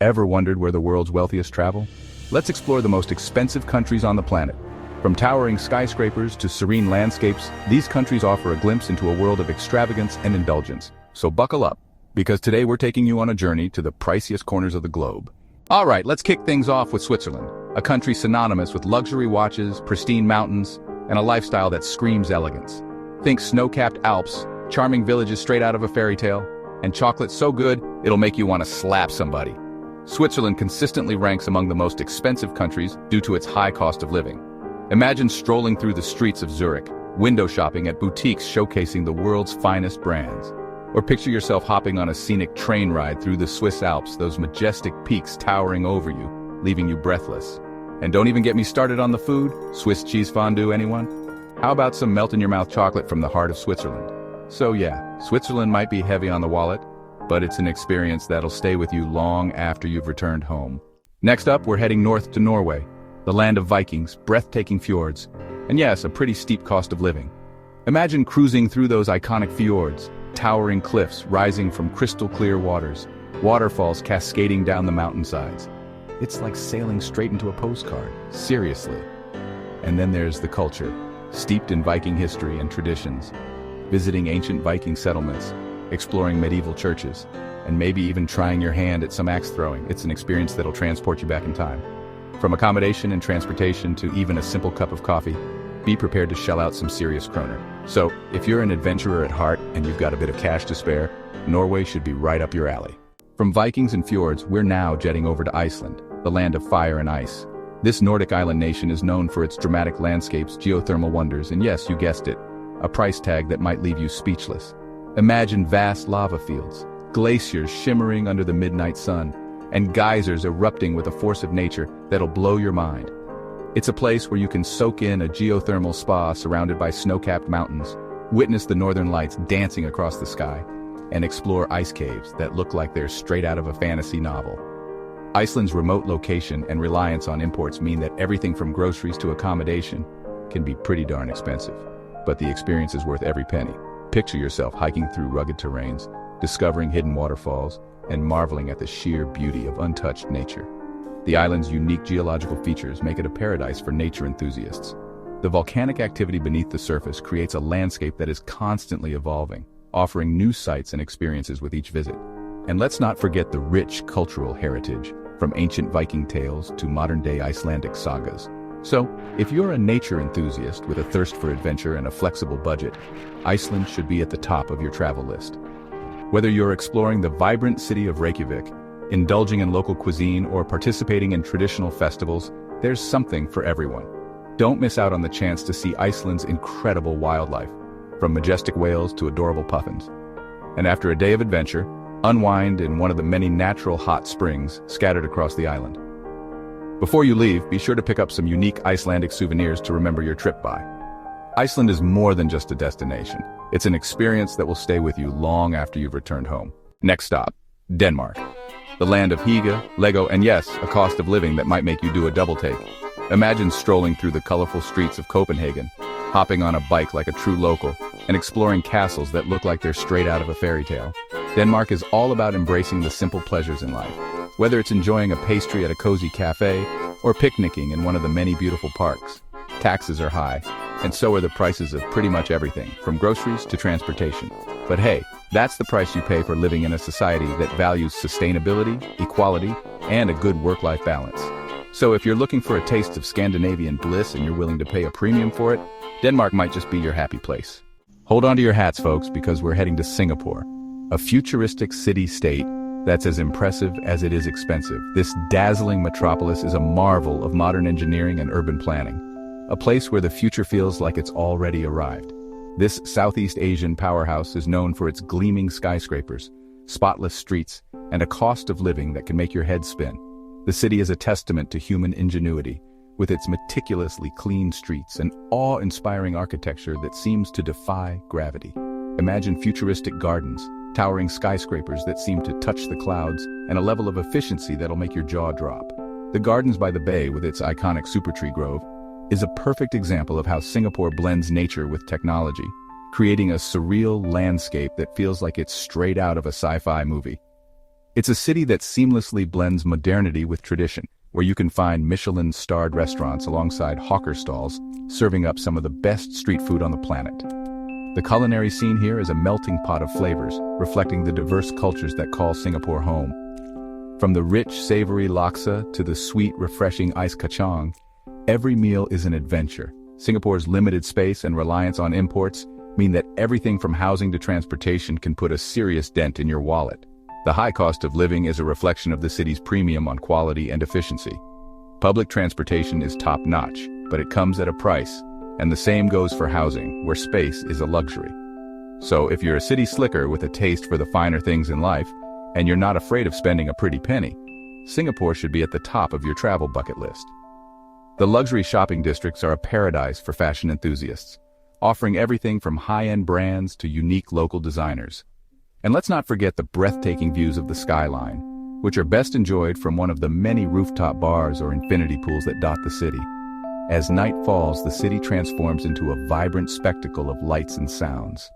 Ever wondered where the world's wealthiest travel? Let's explore the most expensive countries on the planet. From towering skyscrapers to serene landscapes, these countries offer a glimpse into a world of extravagance and indulgence. So buckle up, because today we're taking you on a journey to the priciest corners of the globe. Alright, let's kick things off with Switzerland, a country synonymous with luxury watches, pristine mountains, and a lifestyle that screams elegance. Think snow-capped Alps, charming villages straight out of a fairy tale, and chocolate so good, it'll make you want to slap somebody. Switzerland consistently ranks among the most expensive countries due to its high cost of living. Imagine strolling through the streets of Zurich, window shopping at boutiques showcasing the world's finest brands. Or picture yourself hopping on a scenic train ride through the Swiss Alps, those majestic peaks towering over you, leaving you breathless. And don't even get me started on the food. Swiss cheese fondue, anyone? How about some melt-in-your-mouth chocolate from the heart of Switzerland? So yeah, Switzerland might be heavy on the wallet, but it's an experience that'll stay with you long after you've returned home. Next up, we're heading north to Norway, the land of Vikings, breathtaking fjords, and yes, a pretty steep cost of living. Imagine cruising through those iconic fjords, towering cliffs rising from crystal-clear waters, waterfalls cascading down the mountainsides. It's like sailing straight into a postcard, seriously. And then there's the culture, steeped in Viking history and traditions, visiting ancient Viking settlements, exploring medieval churches, and maybe even trying your hand at some axe throwing. It's an experience that'll transport you back in time. From accommodation and transportation to even a simple cup of coffee, be prepared to shell out some serious kroner. So, if you're an adventurer at heart and you've got a bit of cash to spare, Norway should be right up your alley. From Vikings and fjords, we're now jetting over to Iceland, the land of fire and ice. This Nordic island nation is known for its dramatic landscapes, geothermal wonders, and yes, you guessed it, a price tag that might leave you speechless. Imagine vast lava fields, glaciers shimmering under the midnight sun, and geysers erupting with a force of nature that'll blow your mind. It's a place where you can soak in a geothermal spa surrounded by snow-capped mountains, witness the northern lights dancing across the sky, and explore ice caves that look like they're straight out of a fantasy novel. Iceland's remote location and reliance on imports mean that everything from groceries to accommodation can be pretty darn expensive. But the experience is worth every penny. Picture yourself hiking through rugged terrains, discovering hidden waterfalls, and marveling at the sheer beauty of untouched nature. The island's unique geological features make it a paradise for nature enthusiasts. The volcanic activity beneath the surface creates a landscape that is constantly evolving, offering new sights and experiences with each visit. And let's not forget the rich cultural heritage, from ancient Viking tales to modern-day Icelandic sagas. So, if you're a nature enthusiast with a thirst for adventure and a flexible budget, Iceland should be at the top of your travel list. Whether you're exploring the vibrant city of Reykjavik, indulging in local cuisine, or participating in traditional festivals, there's something for everyone. Don't miss out on the chance to see Iceland's incredible wildlife, from majestic whales to adorable puffins. And after a day of adventure, unwind in one of the many natural hot springs scattered across the island. Before you leave, be sure to pick up some unique Icelandic souvenirs to remember your trip by. Iceland is more than just a destination. It's an experience that will stay with you long after you've returned home. Next stop, Denmark. The land of Hygge, Lego, and yes, a cost of living that might make you do a double take. Imagine strolling through the colorful streets of Copenhagen, hopping on a bike like a true local, and exploring castles that look like they're straight out of a fairy tale. Denmark is all about embracing the simple pleasures in life. Whether it's enjoying a pastry at a cozy cafe, or picnicking in one of the many beautiful parks. Taxes are high, and so are the prices of pretty much everything, from groceries to transportation. But hey, that's the price you pay for living in a society that values sustainability, equality, and a good work-life balance. So if you're looking for a taste of Scandinavian bliss and you're willing to pay a premium for it, Denmark might just be your happy place. Hold on to your hats, folks, because we're heading to Singapore, a futuristic city-state that's as impressive as it is expensive. This dazzling metropolis is a marvel of modern engineering and urban planning, a place where the future feels like it's already arrived. This Southeast Asian powerhouse is known for its gleaming skyscrapers, spotless streets, and a cost of living that can make your head spin. The city is a testament to human ingenuity, with its meticulously clean streets and awe-inspiring architecture that seems to defy gravity. Imagine futuristic gardens, towering skyscrapers that seem to touch the clouds, and a level of efficiency that'll make your jaw drop. The Gardens by the Bay, with its iconic super tree grove, is a perfect example of how Singapore blends nature with technology, creating a surreal landscape that feels like it's straight out of a sci-fi movie. It's a city that seamlessly blends modernity with tradition, where you can find Michelin-starred restaurants alongside hawker stalls, serving up some of the best street food on the planet. The culinary scene here is a melting pot of flavors, reflecting the diverse cultures that call Singapore home. From the rich, savory laksa to the sweet, refreshing ice kacang, every meal is an adventure. Singapore's limited space and reliance on imports mean that everything from housing to transportation can put a serious dent in your wallet. The high cost of living is a reflection of the city's premium on quality and efficiency. Public transportation is top-notch, but it comes at a price, and the same goes for housing, where space is a luxury. So if you're a city slicker with a taste for the finer things in life, and you're not afraid of spending a pretty penny, Singapore should be at the top of your travel bucket list. The luxury shopping districts are a paradise for fashion enthusiasts, offering everything from high-end brands to unique local designers. And let's not forget the breathtaking views of the skyline, which are best enjoyed from one of the many rooftop bars or infinity pools that dot the city. As night falls, the city transforms into a vibrant spectacle of lights and sounds.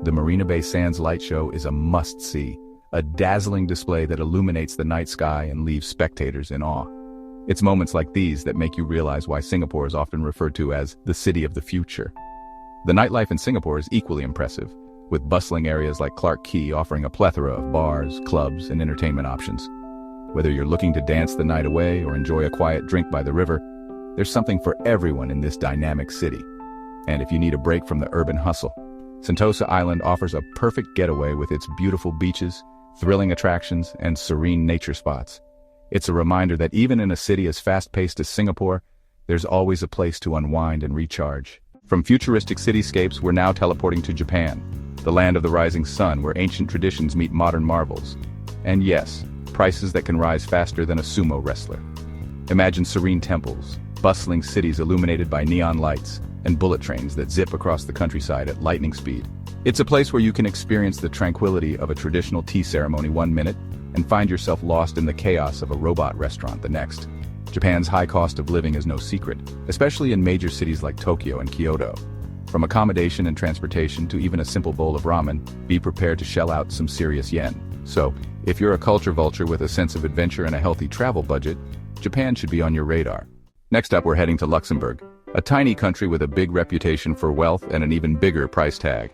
The Marina Bay Sands light show is a must-see, a dazzling display that illuminates the night sky and leaves spectators in awe. It's moments like these that make you realize why Singapore is often referred to as the city of the future. The nightlife in Singapore is equally impressive, with bustling areas like Clarke Quay offering a plethora of bars, clubs, and entertainment options. Whether you're looking to dance the night away or enjoy a quiet drink by the river, there's something for everyone in this dynamic city. And if you need a break from the urban hustle, Sentosa Island offers a perfect getaway with its beautiful beaches, thrilling attractions, and serene nature spots. It's a reminder that even in a city as fast-paced as Singapore, there's always a place to unwind and recharge. From futuristic cityscapes, we're now teleporting to Japan, the land of the rising sun where ancient traditions meet modern marvels. And yes, prices that can rise faster than a sumo wrestler. Imagine serene temples, bustling cities illuminated by neon lights, and bullet trains that zip across the countryside at lightning speed. It's a place where you can experience the tranquility of a traditional tea ceremony one minute and find yourself lost in the chaos of a robot restaurant the next. Japan's high cost of living is no secret, especially in major cities like Tokyo and Kyoto. From accommodation and transportation to even a simple bowl of ramen, be prepared to shell out some serious yen. So, if you're a culture vulture with a sense of adventure and a healthy travel budget, Japan should be on your radar. Next up, we're heading to Luxembourg, a tiny country with a big reputation for wealth and an even bigger price tag.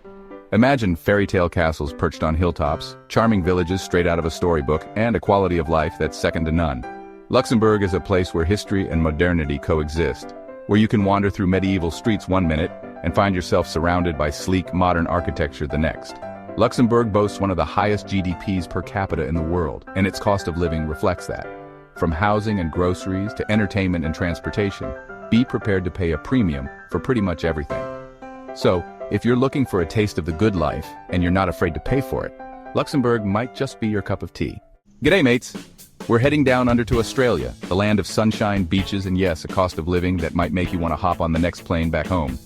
Imagine fairy tale castles perched on hilltops, charming villages straight out of a storybook, and a quality of life that's second to none. Luxembourg is a place where history and modernity coexist, where you can wander through medieval streets one minute and find yourself surrounded by sleek, modern architecture the next. Luxembourg boasts one of the highest GDPs per capita in the world, and its cost of living reflects that. From housing and groceries to entertainment and transportation, be prepared to pay a premium for pretty much everything. So, if you're looking for a taste of the good life and you're not afraid to pay for it, Luxembourg might just be your cup of tea. G'day, mates! We're heading down under to Australia, the land of sunshine, beaches, and yes, a cost of living that might make you want to hop on the next plane back home.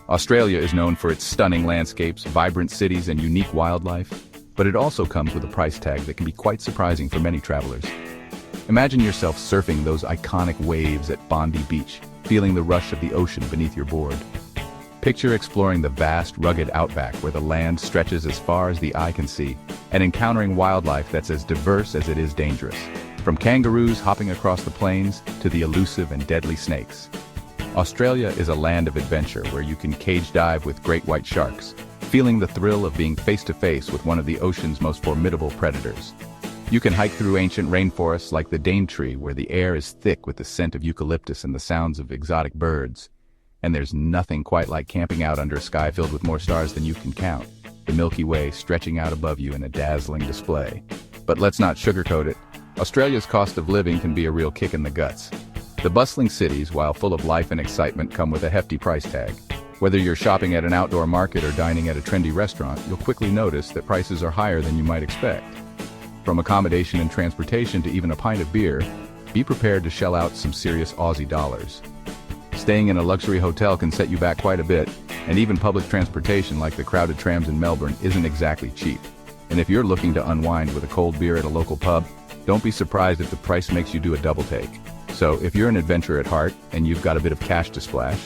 Australia is known for its stunning landscapes, vibrant cities, and unique wildlife, but it also comes with a price tag that can be quite surprising for many travelers. Imagine yourself surfing those iconic waves at Bondi Beach, feeling the rush of the ocean beneath your board. Picture exploring the vast, rugged outback where the land stretches as far as the eye can see, and encountering wildlife that's as diverse as it is dangerous. From kangaroos hopping across the plains to the elusive and deadly snakes. Australia is a land of adventure where you can cage dive with great white sharks, feeling the thrill of being face-to-face with one of the ocean's most formidable predators. You can hike through ancient rainforests like the Daintree, where the air is thick with the scent of eucalyptus and the sounds of exotic birds. And there's nothing quite like camping out under a sky filled with more stars than you can count, the Milky Way stretching out above you in a dazzling display. But let's not sugarcoat it. Australia's cost of living can be a real kick in the guts. The bustling cities, while full of life and excitement, come with a hefty price tag. Whether you're shopping at an outdoor market or dining at a trendy restaurant, you'll quickly notice that prices are higher than you might expect. From accommodation and transportation to even a pint of beer, be prepared to shell out some serious Aussie dollars. Staying in a luxury hotel can set you back quite a bit, and even public transportation like the crowded trams in Melbourne isn't exactly cheap. And if you're looking to unwind with a cold beer at a local pub, don't be surprised if the price makes you do a double take. So if you're an adventurer at heart and you've got a bit of cash to splash,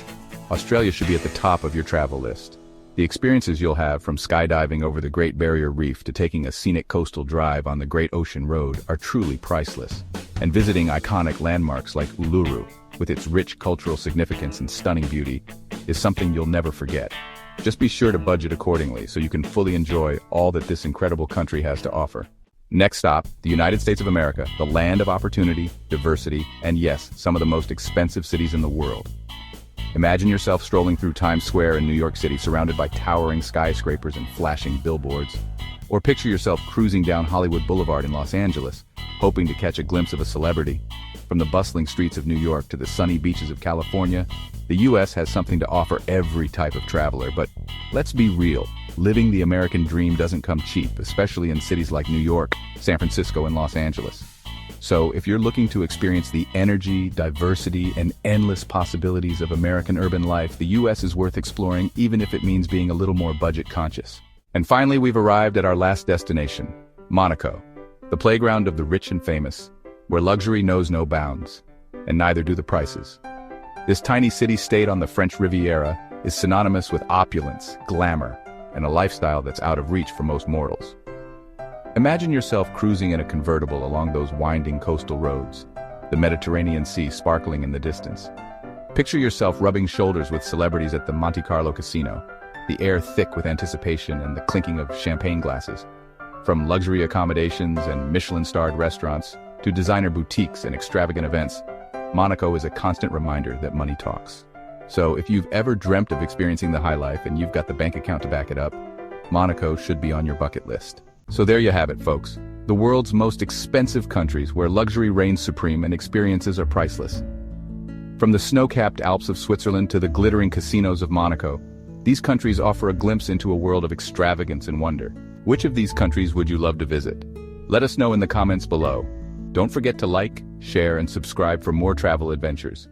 Australia should be at the top of your travel list. The experiences you'll have from skydiving over the Great Barrier Reef to taking a scenic coastal drive on the Great Ocean Road are truly priceless. And visiting iconic landmarks like Uluru, with its rich cultural significance and stunning beauty, is something you'll never forget. Just be sure to budget accordingly so you can fully enjoy all that this incredible country has to offer. Next stop, the United States of America, the land of opportunity, diversity, and yes, some of the most expensive cities in the world. Imagine yourself strolling through Times Square in New York City surrounded by towering skyscrapers and flashing billboards. Or picture yourself cruising down Hollywood Boulevard in Los Angeles, hoping to catch a glimpse of a celebrity. From the bustling streets of New York to the sunny beaches of California, the US has something to offer every type of traveler. But let's be real, living the American dream doesn't come cheap, especially in cities like New York, San Francisco, and Los Angeles. So if you're looking to experience the energy, diversity, and endless possibilities of American urban life, the US is worth exploring, even if it means being a little more budget conscious. And finally, we've arrived at our last destination, Monaco, the playground of the rich and famous, where luxury knows no bounds, and neither do the prices. This tiny city-state on the French Riviera is synonymous with opulence, glamour, and a lifestyle that's out of reach for most mortals. Imagine yourself cruising in a convertible along those winding coastal roads, the Mediterranean Sea sparkling in the distance. Picture yourself rubbing shoulders with celebrities at the Monte Carlo casino, the air thick with anticipation and the clinking of champagne glasses. From luxury accommodations and Michelin-starred restaurants to designer boutiques and extravagant events, Monaco is a constant reminder that money talks. So if you've ever dreamt of experiencing the high life and you've got the bank account to back it up, Monaco should be on your bucket list. So there you have it, folks. The world's most expensive countries where luxury reigns supreme and experiences are priceless. From the snow-capped Alps of Switzerland to the glittering casinos of Monaco, these countries offer a glimpse into a world of extravagance and wonder. Which of these countries would you love to visit? Let us know in the comments below. Don't forget to like, share, and subscribe for more travel adventures.